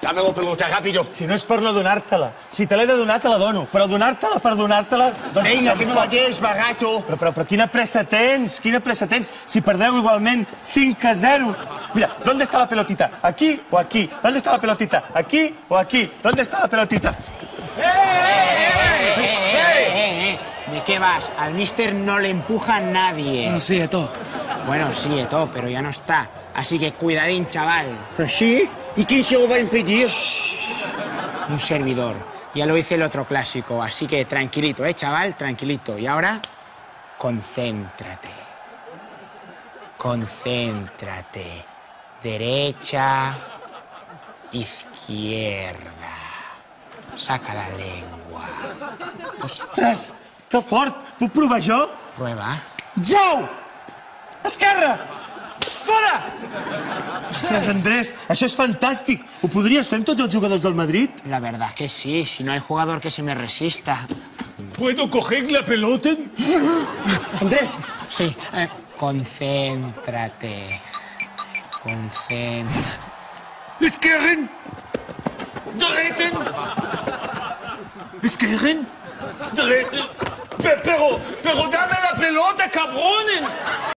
Dame la pelota, rápido. Si no és per no donar-te-la. Si te l'he de donar, te la dono. Però donar-te-la per donar-te-la... Venga, que me la des, barato. Però quina pressa tens? Quina pressa tens? Si perdeu igualment 5-0. Mira, ¿dónde está la pelotita? ¿Aquí o aquí? ¿Dónde está la pelotita? ¿Aquí o aquí? ¿Dónde está la pelotita? ¿De qué vas? Al mister no le empuja a nadie. No, sí, Eto. Bueno, sí, Eto, pero ya no está. Así que cuidadín, chaval. ¿Sí? ¿Y quién se lo va a impedir? Un servidor. Ya lo hice el otro clásico, así que tranquilito, chaval, tranquilito. Y ahora, concéntrate. Concéntrate. Derecha, izquierda. Saca la lengua. Ostres, que fort! Puc provar jo? Prueba. Jau! Esquerra! Fora! Ostres, Andrés, això és fantàstic. Ho podries fer amb tots els jugadors del Madrid? La verdad que sí, si no hay jugador que se me resista. ¿Puedo coger la pelota? Andrés! Sí, concéntrate. Concéntrate. Esquerren! Dreten! Esquerren? Pero dame la pelota, cabrones.